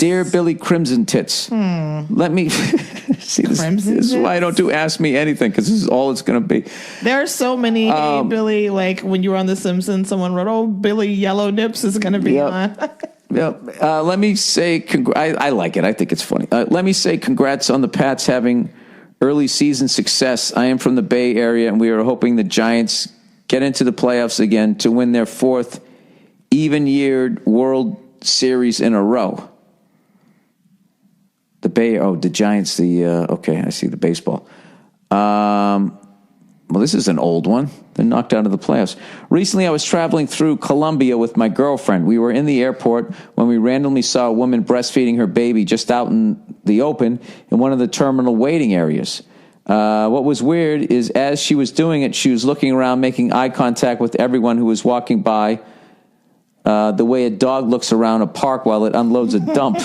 Dear Billy Crimson Tits, let me see this. This is why I don't do Ask Me Anything, because this is all it's going to be. There are so many. Hey, Billy, like when you were on The Simpsons, someone wrote, "Oh, Billy Yellow Nips is going to be on." Yep. Let me say, I like it. I think it's funny. Let me say congrats on the Pats having early season success. I am from the Bay Area, and we are hoping the Giants get into the playoffs again to win their fourth even-yeared World Series in a row. The Giants, okay, I see the baseball. Well, this is an old one. They're knocked out of the playoffs. Recently, I was traveling through Colombia with my girlfriend. We were in the airport when we randomly saw a woman breastfeeding her baby just out in the open in one of the terminal waiting areas. What was weird is as she was doing it, she was looking around, making eye contact with everyone who was walking by, the way a dog looks around a park while it unloads a dump.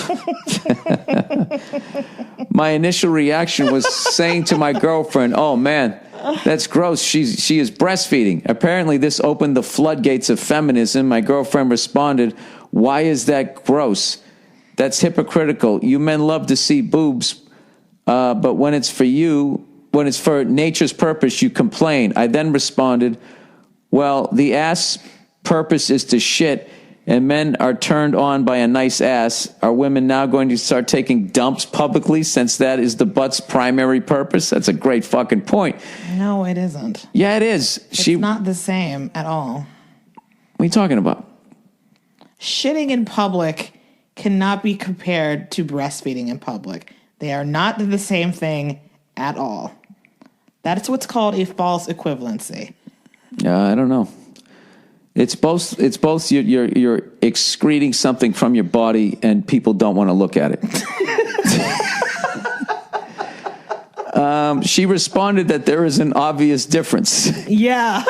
My initial reaction was saying to my girlfriend, "Oh man, that's gross. She is breastfeeding." Apparently this opened the floodgates of feminism. My girlfriend responded, "Why is that gross? That's hypocritical. You men love to see boobs, but when it's for nature's purpose, you complain." I then responded, "Well, the ass purpose is to shit, and men are turned on by a nice ass. Are women now going to start taking dumps publicly since that is the butt's primary purpose?" That's a great fucking point. No, it isn't. Yeah, it is. It's not the same at all. What are you talking about? Shitting in public cannot be compared to breastfeeding in public. They are not the same thing at all. That's what's called a false equivalency. I don't know. It's both. You're excreting something from your body, and people don't want to look at it. She responded that there is an obvious difference. Yeah.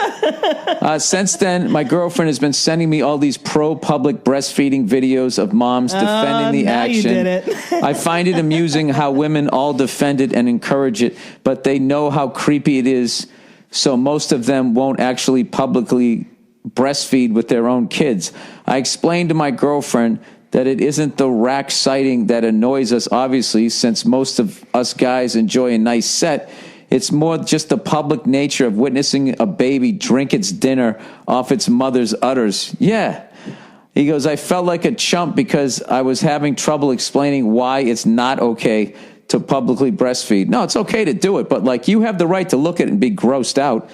Since then, my girlfriend has been sending me all these pro-public breastfeeding videos of moms defending the action. You did it. I find it amusing how women all defend it and encourage it, but they know how creepy it is, so most of them won't actually publicly breastfeed with their own kids. I explained to my girlfriend that it isn't the rack sighting that annoys us, obviously, since most of us guys enjoy a nice set. It's more just the public nature of witnessing a baby drink its dinner off its mother's udders. Yeah. He goes, I felt like a chump because I was having trouble explaining why it's not okay to publicly breastfeed. No, it's okay to do it, but like you have the right to look at it and be grossed out.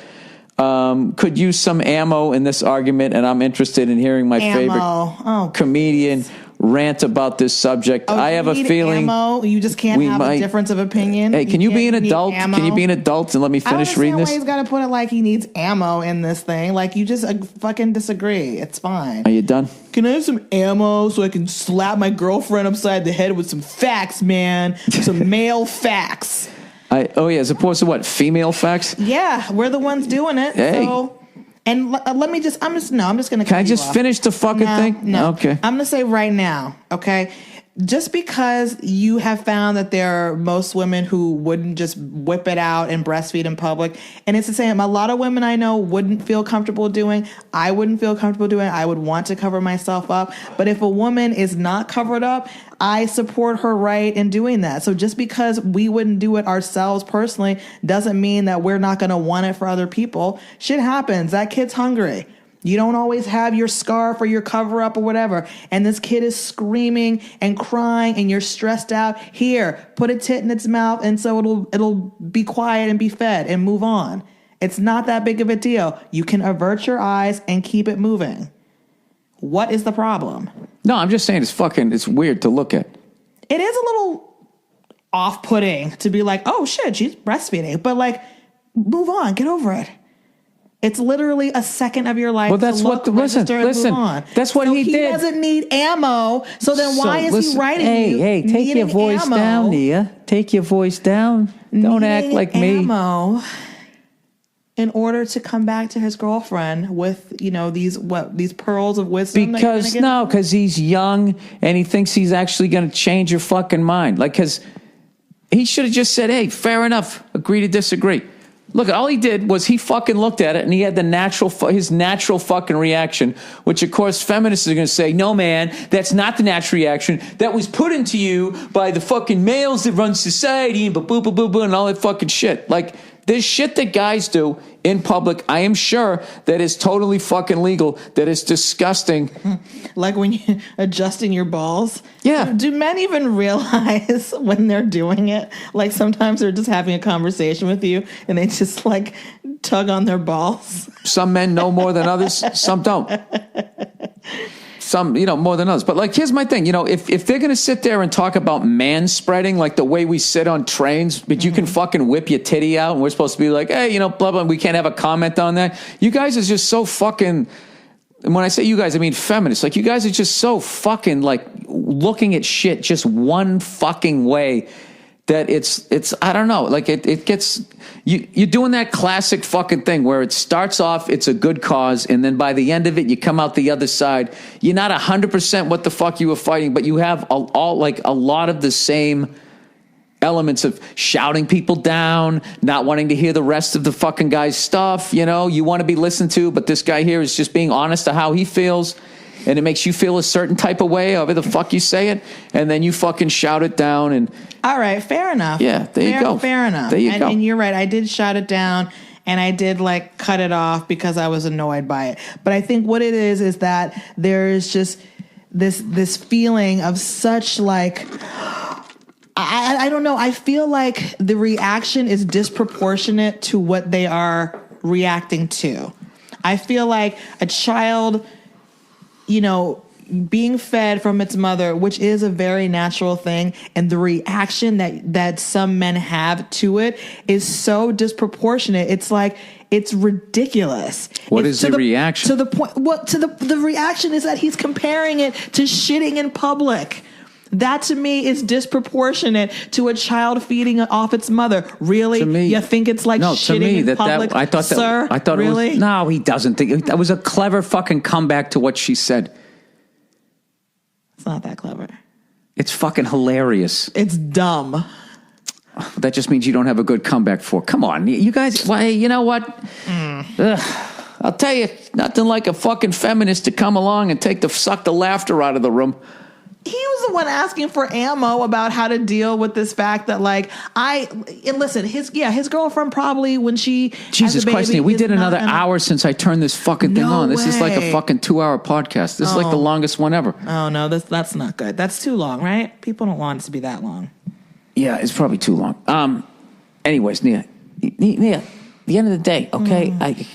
Could use some ammo in this argument, and I'm interested in hearing my favorite comedian rant about this subject. I have a feeling you just can't have a difference of opinion. Hey, can you be an adult? Can you be an adult and let me finish reading this? I don't understand why he's got to put it like he needs ammo in this thing. Like you just fucking disagree. It's fine. Are you done? Can I have some ammo so I can slap my girlfriend upside the head with some facts, man? Some male facts. As opposed to what? Female facts? Yeah, we're the ones doing it. Hey. So, and let me just, I'm just going to Can I just finish the fucking thing? No. Okay. I'm going to say right now, okay? Just because you have found that there are most women who wouldn't just whip it out and breastfeed in public, and it's the same. A lot of women I know wouldn't feel comfortable doing. I wouldn't feel comfortable doing. I would want to cover myself up. But if a woman is not covered up, I support her right in doing that. So just because we wouldn't do it ourselves personally doesn't mean that we're not going to want it for other people. Shit happens. That kid's hungry. You don't always have your scarf or your cover up or whatever. And this kid is screaming and crying and you're stressed out. Here, put a tit in its mouth and so it'll be quiet and be fed and move on. It's not that big of a deal. You can avert your eyes and keep it moving. What is the problem? No, I'm just saying it's weird to look at. It is a little off-putting to be like, oh shit, she's breastfeeding. But like, move on, get over it. It's literally a second of your life. Well, that's what. Listen. That's what he did. He doesn't need ammo. So then why is he writing you? Hey, take your voice down, Nia. Take your voice down. Don't act like me. Ammo in order to come back to his girlfriend with these pearls of wisdom. Because he's young and he thinks he's actually going to change your fucking mind. Like, because he should have just said, "Hey, fair enough. Agree to disagree." Look, all he did was he fucking looked at it and he had his natural fucking reaction, which of course feminists are going to say, no man, that's not the natural reaction. That was put into you by the fucking males that run society and boo boo boo boo and all that fucking shit. Like, there's shit that guys do in public, I am sure, that is totally fucking legal, that is disgusting. Like when you're adjusting your balls? Yeah. Do men even realize when they're doing it? Like sometimes they're just having a conversation with you and they just like tug on their balls. Some men know more than others, some don't. Some, more than others. But like, here's my thing. If they're going to sit there and talk about man spreading, like the way we sit on trains, but you can fucking whip your titty out and we're supposed to be like, hey, blah, blah, we can't have a comment on that. You guys are just so fucking, and when I say you guys, I mean feminists. Like, you guys are just so fucking like looking at shit just one fucking way that it's I don't know, like it gets, you're doing that classic fucking thing where it starts off, it's a good cause, and then by the end of it, you come out the other side. You're not 100% what the fuck you were fighting, but you have all like a lot of the same elements of shouting people down, not wanting to hear the rest of the fucking guy's stuff. You want to be listened to, but this guy here is just being honest to how he feels. And it makes you feel a certain type of way, however the fuck you say it, and then you fucking shout it down. And all right, fair enough. Yeah, there you go. Fair enough. There you go. And you're right. I did shout it down, and I did like cut it off because I was annoyed by it. But I think what it is that there is just this feeling of such like, I don't know. I feel like the reaction is disproportionate to what they are reacting to. I feel like a child, being fed from its mother, which is a very natural thing, and the reaction that some men have to it is so disproportionate. It's like, it's ridiculous. What is the reaction? To the point, the reaction is that he's comparing it to shitting in public. That to me is disproportionate to a child feeding off its mother. Really? To me, you think it's like shitting in public? I thought Sir, I thought really? It was, no, he doesn't think it. That was a clever fucking comeback to what she said. It's not that clever. It's fucking hilarious. It's dumb. That just means you don't have a good comeback for. Come on, you guys. Why? You know what? I'll tell you, nothing like a fucking feminist to come along and suck the laughter out of the room. He was the one asking for ammo about how to deal with this fact that, like, and listen, his girlfriend probably when she Jesus Christ, Nia, we did another hour since I turned this fucking thing on. This is like a fucking 2-hour podcast. This is like the longest one ever. Oh no, that's not good. That's too long, right? People don't want it to be that long. Yeah, it's probably too long. Anyways, Nia, at the end of the day, okay,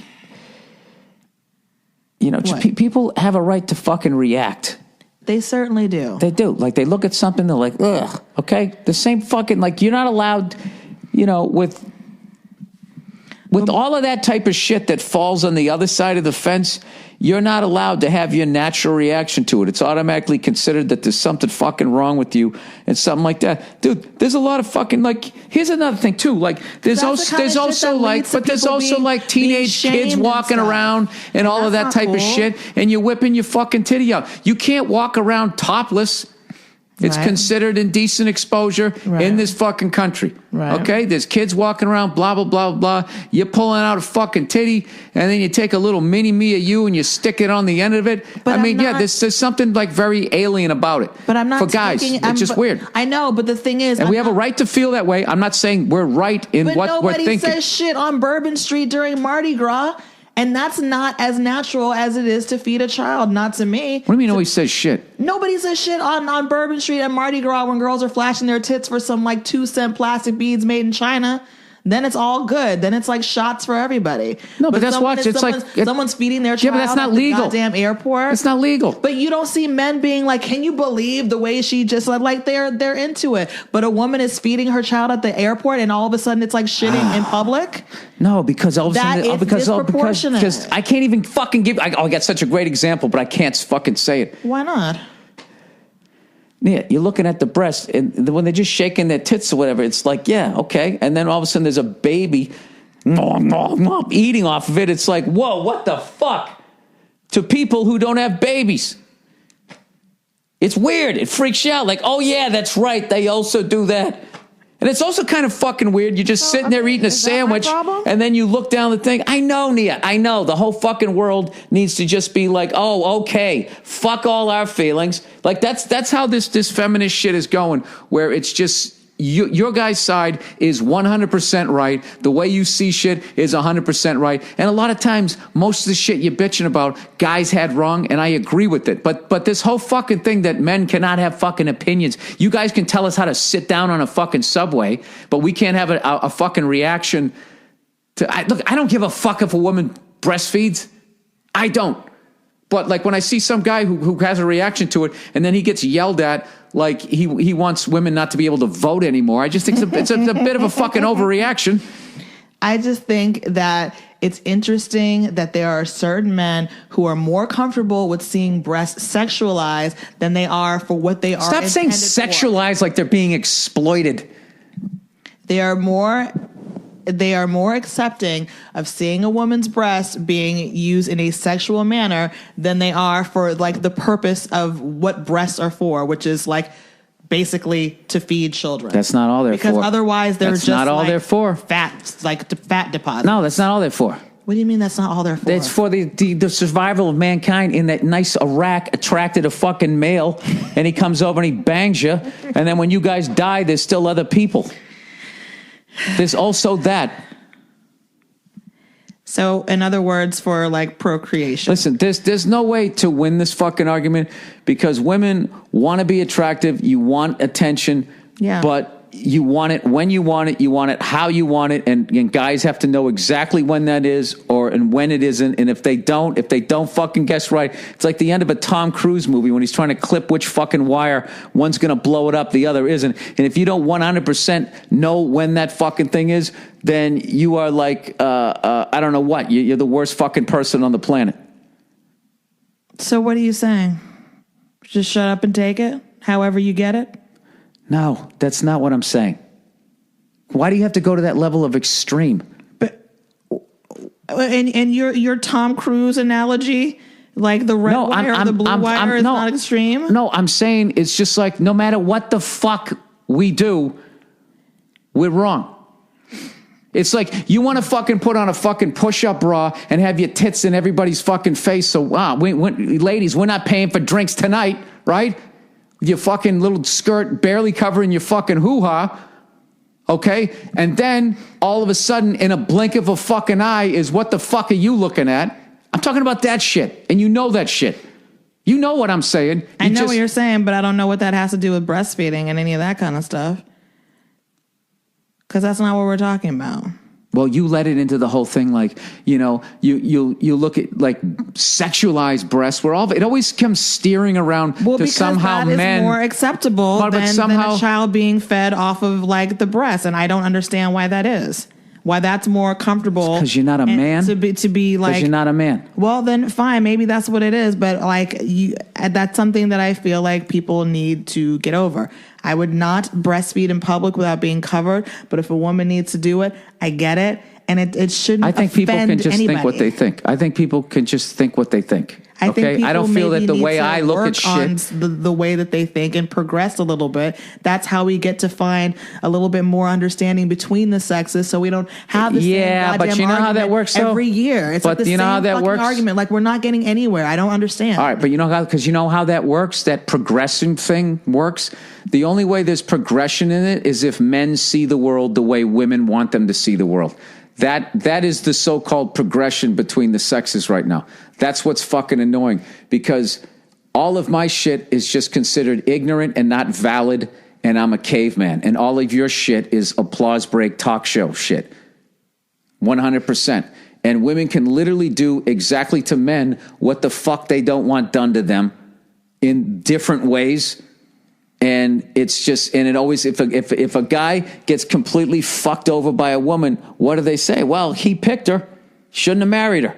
people have a right to fucking react. They certainly do. They do. Like, they look at something, they're like, ugh, okay? The same fucking, like, you're not allowed, with all of that type of shit that falls on the other side of the fence, you're not allowed to have your natural reaction to it. It's automatically considered that there's something fucking wrong with you and something like that. Dude, there's a lot of fucking, like, here's another thing too. Like, there's also teenage kids walking around and all of that type of shit, and you're whipping your fucking titty out. You can't walk around topless. It's considered indecent exposure in this fucking country. Right. Okay? There's kids walking around, blah, blah, blah, blah. You're pulling out a fucking titty, and then you take a little mini-me of you and you stick it on the end of it. But there's something like very alien about it. But I'm not for guys. It's just weird. I know, but the thing is... And we have a right to feel that way. I'm not saying we're right in what we're thinking. But nobody says shit on Bourbon Street during Mardi Gras. And that's not as natural as it is to feed a child, not to me. What do you mean nobody says shit? Nobody says shit on Bourbon Street and Mardi Gras when girls are flashing their tits for some like 2-cent plastic beads made in China. Then it's all good. Then it's like shots for everybody. No, but that's what it's like. Someone's feeding their child but that's not legal. At the goddamn airport. It's not legal. But you don't see men being like, "Can you believe the way she just like they're into it?" But a woman is feeding her child at the airport, and all of a sudden it's like shitting in public. No, because all of a sudden because I can't even fucking give. I got such a great example, but I can't fucking say it. Why not? Yeah, you're looking at the breast, and when they're just shaking their tits or whatever, it's like, yeah, okay. And then all of a sudden there's a baby eating off of it. It's like, whoa, what the fuck? To people who don't have babies. It's weird. It freaks you out. Like, oh, yeah, that's right. They also do that. And it's also kind of fucking weird. You're just sitting there eating a sandwich, and then you look down the thing. I know, Nia. I know. The whole fucking world needs to just be like, oh, okay, fuck all our feelings. Like, that's how this feminist shit is going, where it's just, your guy's side is 100% right. The way you see shit is 100% right. And a lot of times, most of the shit you're bitching about, guys had wrong, and I agree with it. But this whole fucking thing that men cannot have fucking opinions. You guys can tell us how to sit down on a fucking subway, but we can't have a fucking reaction to... Look, I don't give a fuck if a woman breastfeeds. I don't. But like when I see some guy who has a reaction to it, and then he gets yelled at like he wants women not to be able to vote anymore, I just think it's a bit of a fucking overreaction. I just think that it's interesting that there are certain men who are more comfortable with seeing breasts sexualized than they are for what they are. Stop saying sexualized like they're being exploited. They are more accepting of seeing a woman's breast being used in a sexual manner than they are for like the purpose of what breasts are for, which is like basically to feed children. That's not all they're for. Because otherwise they're that's just not all they're for. Fat deposits. No, that's not all they're for. What do you mean that's not all they're for? It's for the survival of mankind in that nice Iraq attracted a fucking male, and he comes over and he bangs you, and then when you guys die, there's still other people. There's also that. So, in other words, for like procreation. Listen, there's no way to win this fucking argument because women want to be attractive. You want attention. Yeah. But you want it when you want it how you want it, and guys have to know exactly when that is and when it isn't. And if they don't fucking guess right, it's like the end of a Tom Cruise movie when he's trying to clip which fucking wire, one's going to blow it up, the other isn't. And if you don't 100% know when that fucking thing is, then you are like, I don't know what, you're the worst fucking person on the planet. So what are you saying? Just shut up and take it however you get it? No, that's not what I'm saying. Why do you have to go to that level of extreme? But and your Tom Cruise analogy, like the red wire or the blue wire, is not extreme? No, I'm saying it's just like no matter what the fuck we do, we're wrong. It's like you want to fucking put on a fucking push-up bra and have your tits in everybody's fucking face. So, ladies, we're not paying for drinks tonight, right? Your fucking little skirt barely covering your fucking hoo-ha, okay? And then, all of a sudden, in a blink of a fucking eye, is what the fuck are you looking at? I'm talking about that shit, and you know that shit. You know what I'm saying. I know what you're saying, but I don't know what that has to do with breastfeeding and any of that kind of stuff. Because that's not what we're talking about. Well, you let it into the whole thing, like, you look at like sexualized breasts, where it always comes steering around to somehow that men is more acceptable than a child being fed off of like the breast, and I don't understand why that is. Why that's more comfortable? Because you're not a man. To be like, because you're not a man. Well, then fine, maybe that's what it is. But like that's something that I feel like people need to get over. I would not breastfeed in public without being covered. But if a woman needs to do it, I get it, and it shouldn't. I think people can just anybody. think what they think. I think people can just think what they think. I think people I don't feel that the way I look at on shit, the way that they think, and progress a little bit. That's how we get to find a little bit more understanding between the sexes, so we don't have the same goddamn but you know how that works every year. It's like the same how that fucking works? argument. Like we're not getting anywhere. I don't understand. All right, but you know how that works? That progression thing works. The only way there's progression in it is if men see the world the way women want them to see the world. That is the so-called progression between the sexes right now. That's what's fucking annoying, because all of my shit is just considered ignorant and not valid, and I'm a caveman. And all of your shit is applause break talk show shit. 100%. And women can literally do exactly to men what the fuck they don't want done to them in different ways. And it's just, and it always, if a guy gets completely fucked over by a woman, what do they say? Well, he picked her, shouldn't have married her.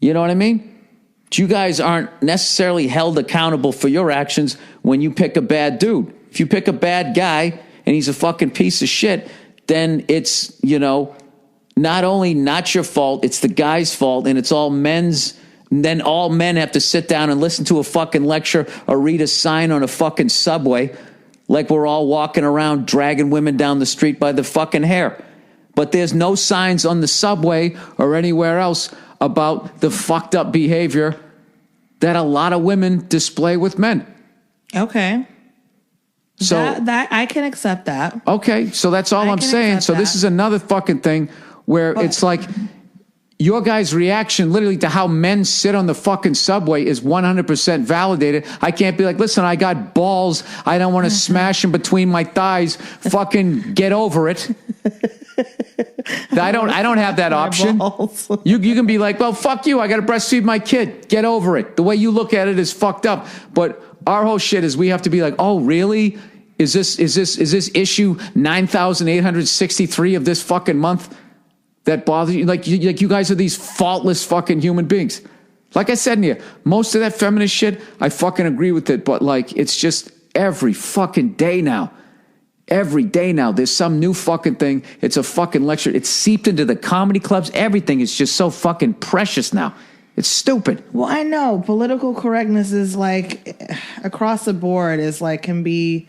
You know what I mean? You guys aren't necessarily held accountable for your actions when you pick a bad dude. If you pick a bad guy and he's a fucking piece of shit, then it's, not only not your fault, it's the guy's fault, and it's all men's. And then all men have to sit down and listen to a fucking lecture or read a sign on a fucking subway Like we're all walking around dragging women down the street by the fucking hair. But there's no signs on the subway or anywhere else about the fucked up behavior that a lot of women display with men. Okay. So that I can accept that. Okay, so that's all I'm saying. So this is another fucking thing where it's like your guy's reaction literally to how men sit on the fucking subway is 100% validated. I can't be like, listen, I got balls. I don't want to smash them between my thighs. Fucking get over it. I don't have that option. You can be like, well, fuck you. I got to breastfeed my kid. Get over it. The way you look at it is fucked up. But our whole shit is we have to be like, oh, really? Is this issue 9,863 of this fucking month that bothers you? Like you guys are these faultless fucking human beings. Like I said, Nia, most of that feminist shit, I fucking agree with it. But like, it's just every fucking day now. Every day now, there's some new fucking thing. It's a fucking lecture. It's seeped into the comedy clubs. Everything is just so fucking precious now. It's stupid. Well, I know political correctness is like across the board is like can be.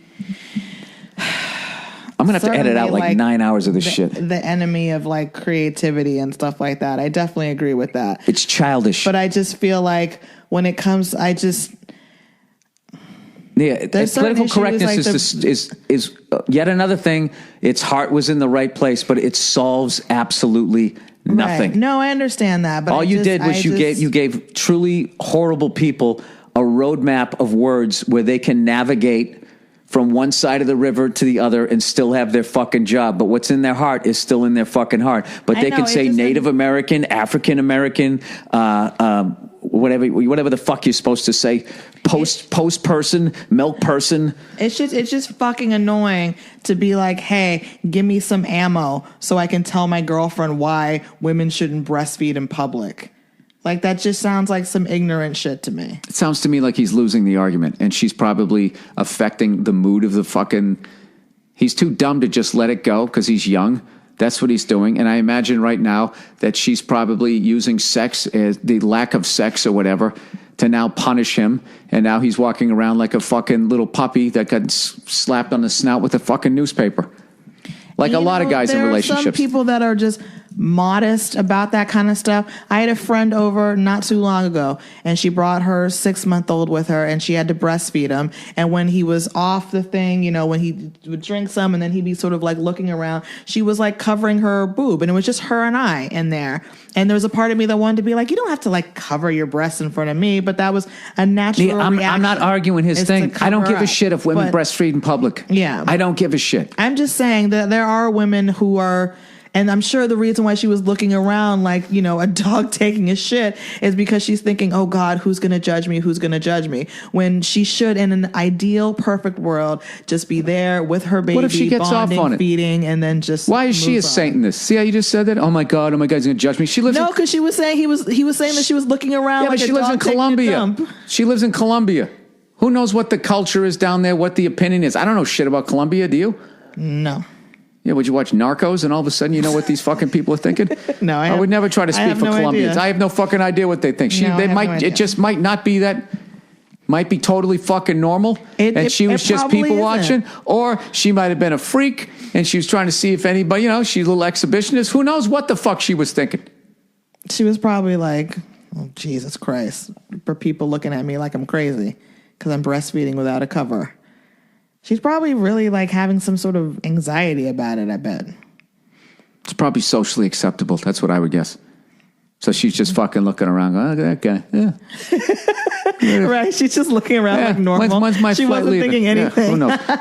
I'm gonna have to edit out like 9 hours of this shit. The enemy of like creativity and stuff like that. I definitely agree with that. It's childish. But I just feel like when it comes, yeah, political correctness like is yet another thing. Its heart was in the right place, but it solves absolutely nothing. Right. No, I understand that. But all you did was you gave truly horrible people a roadmap of words where they can navigate from one side of the river to the other and still have their fucking job. But what's in their heart is still in their fucking heart. But they can say Native American, African American, whatever the fuck you're supposed to say. Post person, milk person. It's just fucking annoying to be like, hey, give me some ammo so I can tell my girlfriend why women shouldn't breastfeed in public. Like, that just sounds like some ignorant shit to me. It sounds to me like he's losing the argument, and she's probably affecting the mood of the fucking... He's too dumb to just let it go because he's young. That's what he's doing. And I imagine right now that she's probably using sex, the lack of sex or whatever, to now punish him. And now he's walking around like a fucking little puppy that got slapped on the snout with a fucking newspaper. Like a lot of guys in relationships. There are some people that are just modest about that kind of stuff. I had a friend over not too long ago, and she brought her 6-month-old with her, and she had to breastfeed him. And when he was off the thing, you know, when he would drink some and then he'd be sort of like looking around, she was like covering her boob, and it was just her and I in there. And there was a part of me that wanted to be like, you don't have to like cover your breasts in front of me, but that was a natural reaction. I'm not arguing his thing. I don't give a shit if women breastfeed in public. Yeah. I don't give a shit. I'm just saying that there are women who are... And I'm sure the reason why she was looking around like, you know, a dog taking a shit is because she's thinking, oh, God, who's going to judge me? Who's going to judge me? When she should, in an ideal, perfect world, just be there with her baby, what if she gets bonding, off on it? Feeding, and then just why is she a Satanist? See how you just said that? Oh, my God, he's going to judge me. She lives No, because she was saying he was saying that she was looking around like but she a lives dog in taking Colombia. a dump. She lives in Colombia. Who knows what the culture is down there, what the opinion is? I don't know shit about Colombia, do you? No. Yeah, would you watch Narcos and all of a sudden you know what these fucking people are thinking? No, I would never try to speak for Colombians. Idea. I have no fucking idea what they think. It just might not be that. Might be totally fucking normal, and she was just people watching, or she might have been a freak and she was trying to see if anybody, you know, she's a little exhibitionist. Who knows what the fuck she was thinking? She was probably like, oh, Jesus Christ, for people looking at me like I'm crazy because I'm breastfeeding without a cover. She's probably really like having some sort of anxiety about it, I bet. It's probably socially acceptable. That's what I would guess. So she's just fucking looking around. Oh, that guy. Yeah. Right. She's just looking around like normal. When's my she flight wasn't leaving? thinking anything. Yeah, who knows?